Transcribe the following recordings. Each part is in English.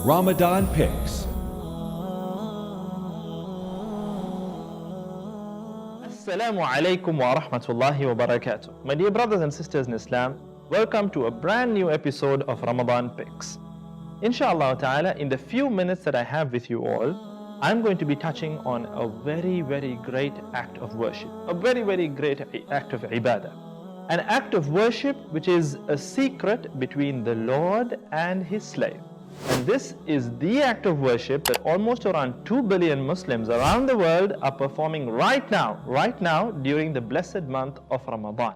Ramadan Picks. Assalamu alaikum wa rahmatullahi wa barakatuh. My dear brothers and sisters in Islam, welcome to a brand new episode of Ramadan Picks. Inshallah ta'ala, in the few minutes that I have with you all, I'm going to be touching on a very, very great act of worship. A very, very great act of ibadah. An act of worship which is a secret between the Lord and His slave. And this is the act of worship that almost around 2 billion Muslims around the world are performing right now during the blessed month of Ramadan.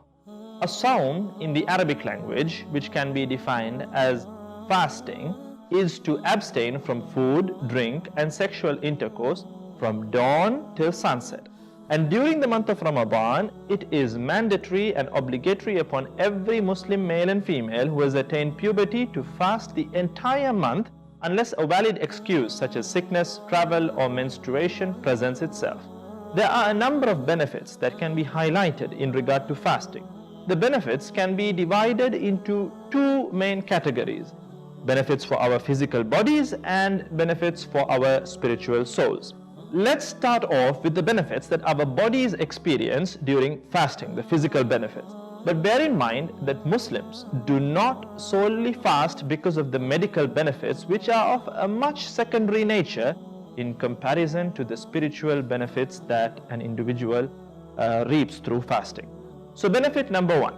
A sawm in the Arabic language, which can be defined as fasting, is to abstain from food, drink and sexual intercourse from dawn till sunset. And during the month of Ramadan, it is mandatory and obligatory upon every Muslim male and female who has attained puberty to fast the entire month unless a valid excuse such as sickness, travel or menstruation presents itself. There are a number of benefits that can be highlighted in regard to fasting. The benefits can be divided into two main categories: benefits for our physical bodies and benefits for our spiritual souls. Let's start off with the benefits that our bodies experience during fasting, the physical benefits. But bear in mind that Muslims do not solely fast because of the medical benefits, which are of a much secondary nature in comparison to the spiritual benefits that an individual reaps through fasting. So benefit number one,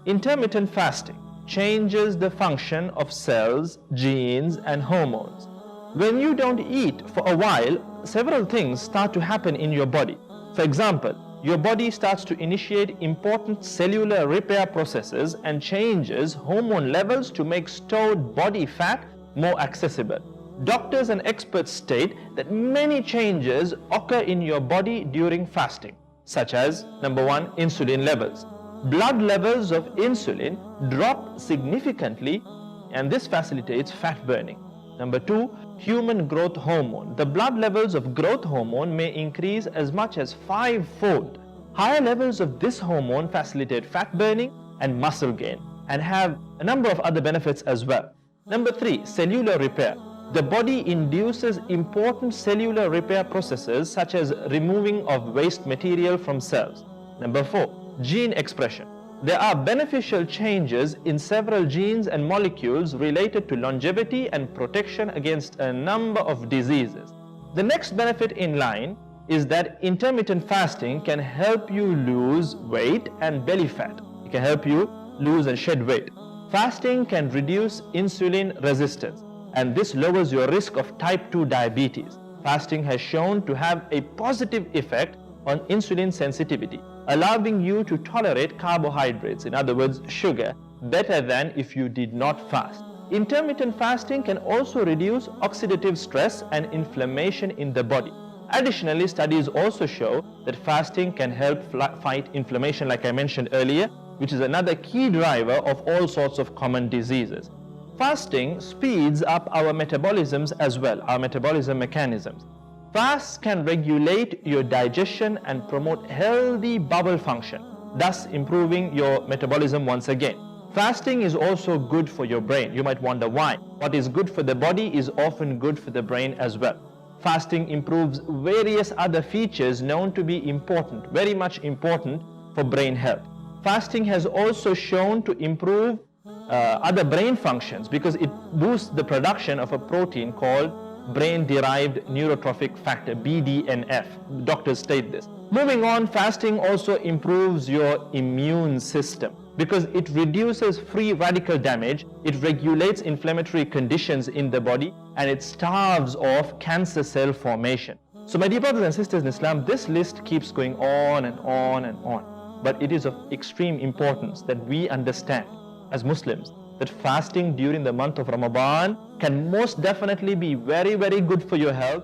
intermittent fasting changes the function of cells, genes and hormones. When you don't eat for a while, several things start to happen in your body. For example, your body starts to initiate important cellular repair processes and changes hormone levels to make stored body fat more accessible. Doctors and experts state that many changes occur in your body during fasting, such as number one, insulin levels. Blood levels of insulin drop significantly and this facilitates fat burning. Number two, human growth hormone. The blood levels of growth hormone may increase as much as 5-fold. Higher levels of this hormone facilitate fat burning and muscle gain and have a number of other benefits as well. Number three, cellular repair. The body induces important cellular repair processes such as removing of waste material from cells. Number four, gene expression. There are beneficial changes in several genes and molecules related to longevity and protection against a number of diseases. The next benefit in line is that intermittent fasting can help you lose weight and belly fat. It can help you lose and shed weight. Fasting can reduce insulin resistance and this lowers your risk of type 2 diabetes. Fasting has shown to have a positive effect on insulin sensitivity, allowing you to tolerate carbohydrates, in other words sugar, better than if you did not fast. Intermittent fasting can also reduce oxidative stress and inflammation in the body. Additionally, studies also show that fasting can help fight inflammation, like I mentioned earlier, which is another key driver of all sorts of common diseases. Fasting speeds up our metabolisms as well, our metabolism mechanisms. Fasts can regulate your digestion and promote healthy bowel function, thus improving your metabolism once again. Fasting is also good for your brain. You might wonder why. What is good for the body is often good for the brain as well. Fasting improves various other features known to be important, very much important for brain health. Fasting has also shown to improve other brain functions because it boosts the production of a protein called brain-derived neurotrophic factor, BDNF. Doctors state this. Moving on, fasting also improves your immune system because it reduces free radical damage, it regulates inflammatory conditions in the body, and it starves off cancer cell formation. So my dear brothers and sisters in Islam, this list keeps going on and on and on. But it is of extreme importance that we understand as Muslims that fasting during the month of Ramadan can most definitely be very, very good for your health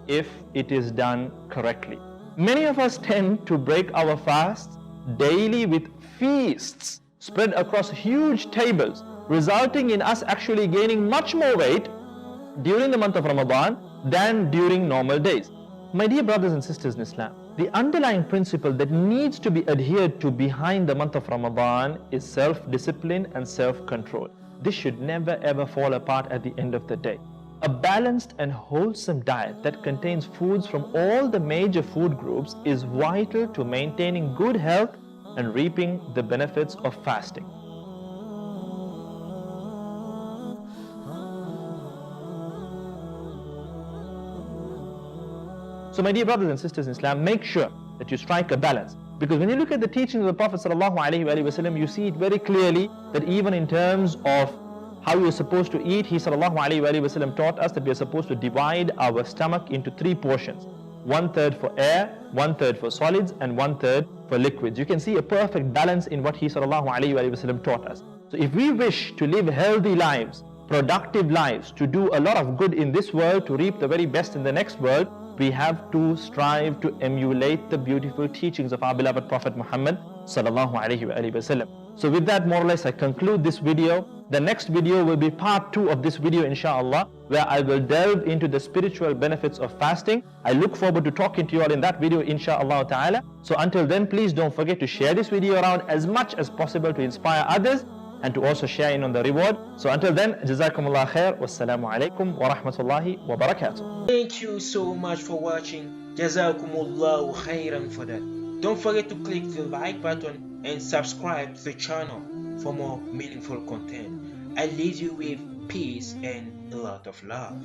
if it is done correctly. Many of us tend to break our fasts daily with feasts spread across huge tables, resulting in us actually gaining much more weight during the month of Ramadan than during normal days. My dear brothers and sisters in Islam, the underlying principle that needs to be adhered to behind the month of Ramadan is self-discipline and self-control. This should never ever fall apart at the end of the day. A balanced and wholesome diet that contains foods from all the major food groups is vital to maintaining good health and reaping the benefits of fasting. So my dear brothers and sisters in Islam, make sure that you strike a balance. Because when you look at the teachings of the Prophet ﷺ, you see it very clearly that even in terms of how you're supposed to eat, he ﷺ taught us that we are supposed to divide our stomach into 3 portions. 1/3 for air, 1/3 for solids, and 1/3 for liquids. You can see a perfect balance in what he ﷺ taught us. So if we wish to live healthy lives, productive lives, to do a lot of good in this world, to reap the very best in the next world, we have to strive to emulate the beautiful teachings of our beloved Prophet Muhammad sallallahu alaihi wasallam. So with that, more or less, I conclude this video. The next video will be part 2 of this video, inshallah, where I will delve into the spiritual benefits of fasting. I look forward to talking to you all in that video, inshallah ta'ala. So until then, please don't forget to share this video around as much as possible to inspire others and to also share in on the reward. So until then, Jazakumullah khair. Wassalamu alaikum wa rahmatullahi wa barakatuh. Thank you so much for watching. Jazakumullahu khairan for that. Don't forget to click the like button and subscribe to the channel for more meaningful content. I leave you with peace and a lot of love.